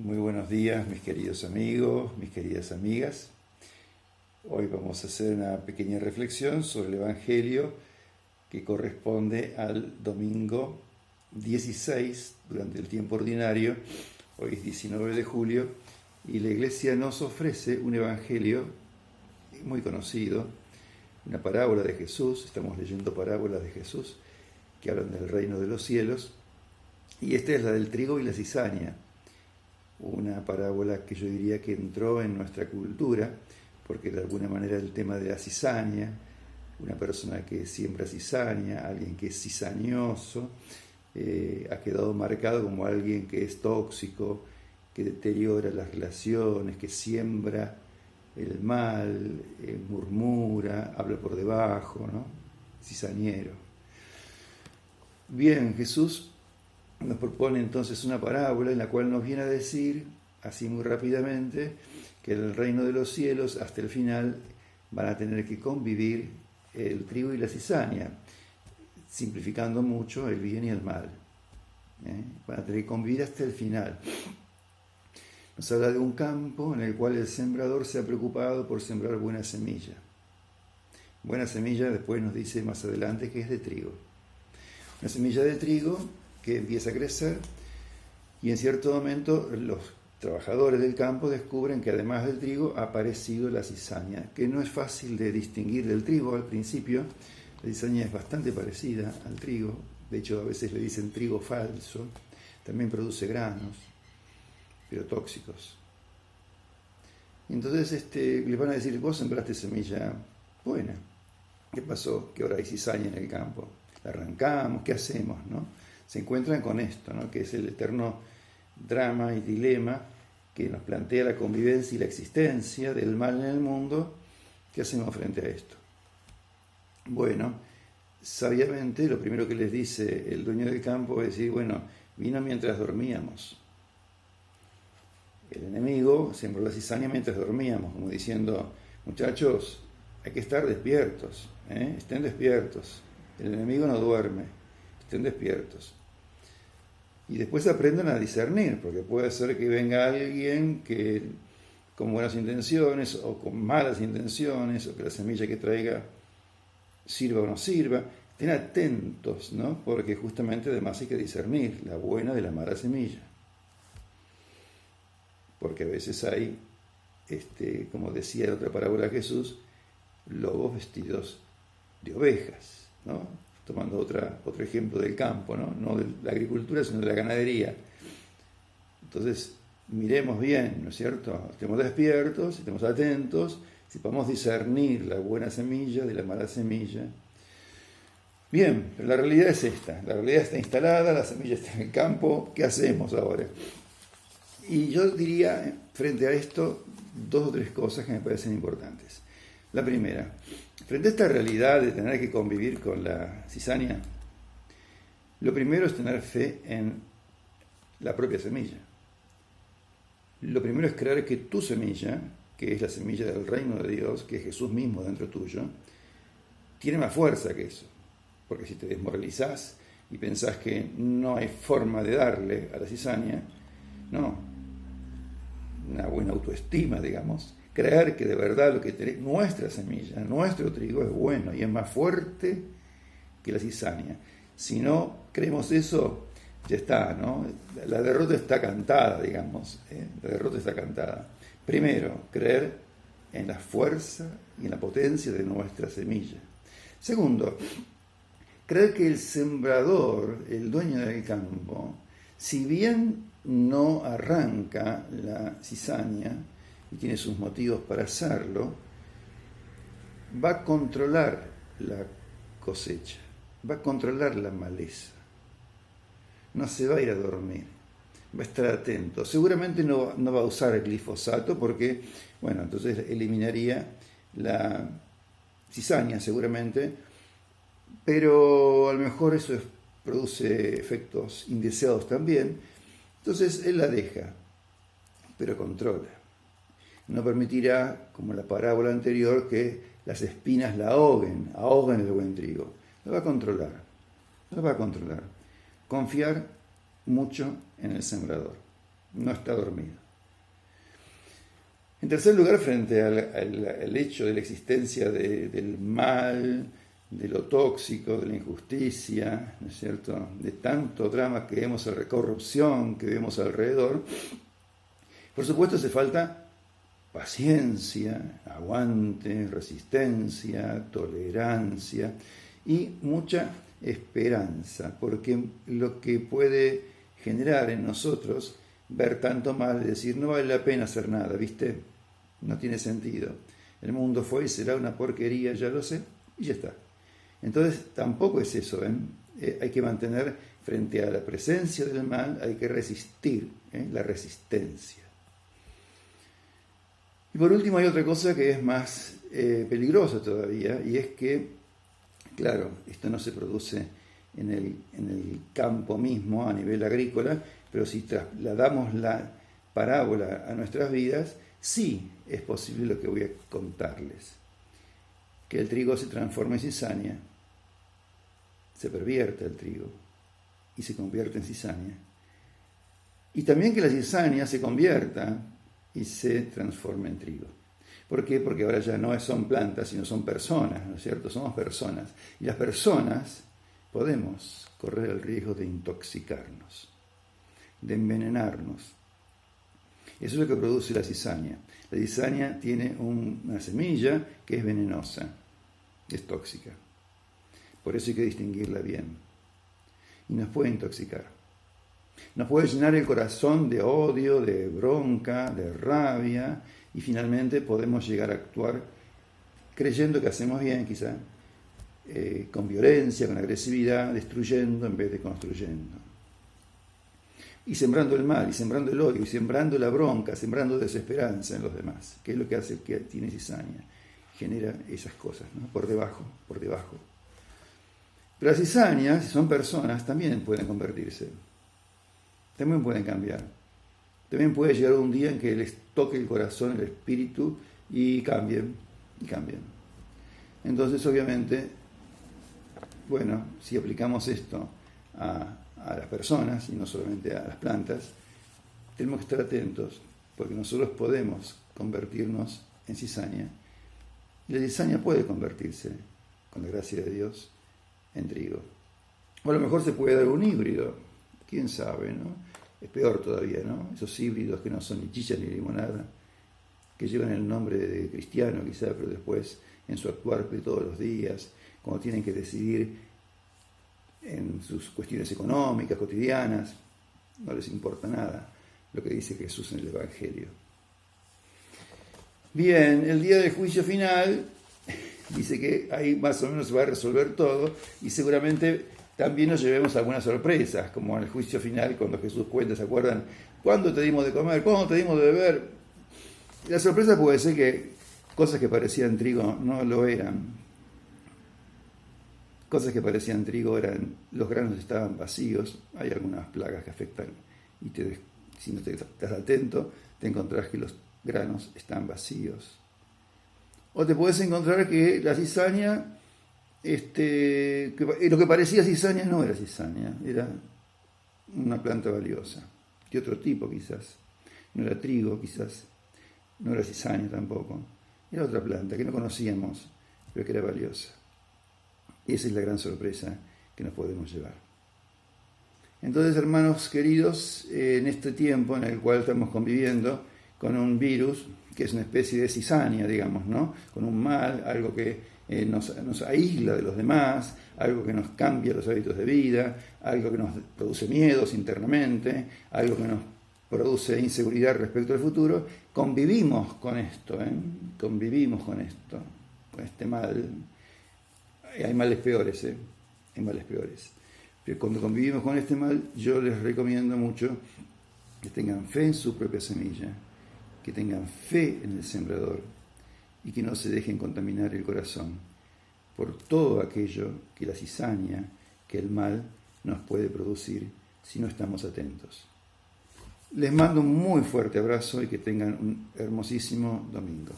Muy buenos días, mis queridos amigos, mis queridas amigas. Hoy vamos a hacer una pequeña reflexión sobre el Evangelio que corresponde al domingo 16 durante el tiempo ordinario. Hoy es 19 de julio y la Iglesia nos ofrece un Evangelio muy conocido, una parábola de Jesús. Estamos leyendo parábolas de Jesús que hablan del reino de los cielos, y esta es la del trigo y la cizaña. Una parábola que yo diría que entró en nuestra cultura, porque de alguna manera el tema de la cizaña, una persona que siembra cizaña, alguien que es cizañoso, ha quedado marcado como alguien que es tóxico, que deteriora las relaciones, que siembra el mal, murmura, habla por debajo, ¿no? Cizañero. Bien, Jesús nos propone entonces una parábola en la cual nos viene a decir, así muy rápidamente, que en el reino de los cielos hasta el final van a tener que convivir el trigo y la cizaña, simplificando mucho el bien y el mal. Van a tener que convivir hasta el final. Nos habla de un campo en el cual el sembrador se ha preocupado por sembrar buena semilla. Buena semilla, después nos dice más adelante, que es de trigo. Una semilla de trigo que empieza a crecer, y en cierto momento los trabajadores del campo descubren que además del trigo ha aparecido la cizaña, que no es fácil de distinguir del trigo al principio. La cizaña es bastante parecida al trigo, de hecho a veces le dicen trigo falso, también produce granos, pero tóxicos. Y entonces les van a decir: vos sembraste semilla buena, ¿qué pasó? Que ahora hay cizaña en el campo, la arrancamos, ¿qué hacemos, no? Se encuentran con esto, ¿no? Que es el eterno drama y dilema que nos plantea la convivencia y la existencia del mal en el mundo. ¿Qué hacemos frente a esto? Bueno, sabiamente lo primero que les dice el dueño del campo es decir: bueno, vino mientras dormíamos. El enemigo sembró la cizaña mientras dormíamos, como diciendo: muchachos, hay que estar despiertos, estén despiertos. El enemigo no duerme, estén despiertos. Y después aprendan a discernir, porque puede ser que venga alguien que con buenas intenciones o con malas intenciones, o que la semilla que traiga sirva o no sirva. Estén atentos, ¿no? Porque justamente además hay que discernir la buena de la mala semilla. Porque a veces hay, como decía en otra parábola Jesús, lobos vestidos de ovejas, ¿no? Tomando otro ejemplo del campo, no de la agricultura, sino de la ganadería. Entonces, miremos bien, ¿no es cierto? Estemos despiertos, estemos atentos, sepamos discernir la buena semilla de la mala semilla. Bien, pero la realidad es esta. La realidad está instalada, la semilla está en el campo. ¿Qué hacemos ahora? Y yo diría, frente a esto, dos o tres cosas que me parecen importantes. La primera: frente a esta realidad de tener que convivir con la cizaña, lo primero es tener fe en la propia semilla. Lo primero es creer que tu semilla, que es la semilla del reino de Dios, que es Jesús mismo dentro tuyo, tiene más fuerza que eso. Porque si te desmoralizás y pensás que no hay forma de darle a la cizaña, no, una buena autoestima, digamos, creer que de verdad lo que tenés, nuestra semilla, nuestro trigo es bueno y es más fuerte que la cizaña. Si no creemos eso, ya está, ¿no? La derrota está cantada, digamos, La derrota está cantada. Primero, creer en la fuerza y en la potencia de nuestra semilla. Segundo, creer que el sembrador, el dueño del campo, si bien no arranca la cizaña, y tiene sus motivos para hacerlo, va a controlar la cosecha, va a controlar la maleza. No se va a ir a dormir, va a estar atento. Seguramente no va a usar el glifosato porque, bueno, entonces eliminaría la cizaña seguramente, pero a lo mejor eso produce efectos indeseados también. Entonces él la deja, pero controla. No permitirá, como en la parábola anterior, que las espinas la ahoguen el buen trigo. Lo va a controlar. Confiar mucho en el sembrador. no está dormido. En tercer lugar, frente al hecho de la existencia del mal, de lo tóxico, de la injusticia, ¿no es cierto?, de tanto drama que vemos, corrupción que vemos alrededor, por supuesto hace falta paciencia, aguante, resistencia, tolerancia y mucha esperanza, porque lo que puede generar en nosotros ver tanto mal, decir, no vale la pena hacer nada, ¿viste? No tiene sentido. El mundo fue y será una porquería, ya lo sé, y ya está. Entonces, tampoco es eso, hay que mantener frente a la presencia del mal, hay que resistir, la resistencia. Y por último hay otra cosa que es más peligrosa todavía, y es que, claro, esto no se produce en el campo mismo, a nivel agrícola, pero si trasladamos la parábola a nuestras vidas, sí es posible lo que voy a contarles. Que el trigo se transforme en cizaña, se pervierte el trigo y se convierte en cizaña. Y también que la cizaña se convierta y se transforme en trigo. ¿Por qué? Porque ahora ya no son plantas, sino son personas, ¿no es cierto? Somos personas. Y las personas podemos correr el riesgo de intoxicarnos, de envenenarnos. Eso es lo que produce la cizaña. La cizaña tiene una semilla que es venenosa, es tóxica. Por eso hay que distinguirla bien. Y nos puede intoxicar. Nos puede llenar el corazón de odio, de bronca, de rabia, y finalmente podemos llegar a actuar creyendo que hacemos bien, quizá, con violencia, con agresividad, destruyendo en vez de construyendo. Y sembrando el mal, y sembrando el odio, y sembrando la bronca, sembrando desesperanza en los demás, que es lo que hace el que tiene cizaña. Genera esas cosas, ¿no? Por debajo. Pero las cizañas, si son personas, también pueden convertirse. También pueden cambiar. También puede llegar un día en que les toque el corazón, el espíritu, y cambien. Entonces, obviamente, bueno, si aplicamos esto a las personas y no solamente a las plantas, tenemos que estar atentos, porque nosotros podemos convertirnos en cizaña. Y la cizaña puede convertirse, con la gracia de Dios, en trigo. O a lo mejor se puede dar un híbrido, quién sabe, ¿no? Es peor todavía, ¿no? Esos híbridos que no son ni chicha ni limonada, que llevan el nombre de cristiano quizá, pero después en su actuar de todos los días, cuando tienen que decidir en sus cuestiones económicas, cotidianas, no les importa nada lo que dice Jesús en el Evangelio. Bien, el día del juicio final dice que ahí más o menos se va a resolver todo y seguramente también nos llevemos algunas sorpresas, como en el juicio final cuando Jesús cuenta, ¿se acuerdan? ¿Cuándo te dimos de comer? ¿Cuándo te dimos de beber? La sorpresa puede ser que cosas que parecían trigo no lo eran. Cosas que parecían trigo eran, los granos estaban vacíos, hay algunas plagas que afectan y si no te estás atento, te encontrarás que los granos están vacíos. O te puedes encontrar que la cizaña, lo que parecía cizaña no era cizaña, era una planta valiosa, de otro tipo quizás, no era trigo quizás, no era cizaña tampoco, era otra planta que no conocíamos, pero que era valiosa. Y esa es la gran sorpresa que nos podemos llevar. Entonces, hermanos queridos, en este tiempo en el cual estamos conviviendo con un virus que es una especie de cizaña, digamos, ¿no? Con un mal, algo que nos aísla de los demás, algo que nos cambia los hábitos de vida, algo que nos produce miedos internamente, algo que nos produce inseguridad respecto al futuro. Convivimos con esto, con este mal. Hay males peores, hay males peores. Pero cuando convivimos con este mal, yo les recomiendo mucho que tengan fe en su propia semilla, que tengan fe en el sembrador y que no se dejen contaminar el corazón por todo aquello que la cizaña, que el mal nos puede producir si no estamos atentos. Les mando un muy fuerte abrazo y que tengan un hermosísimo domingo.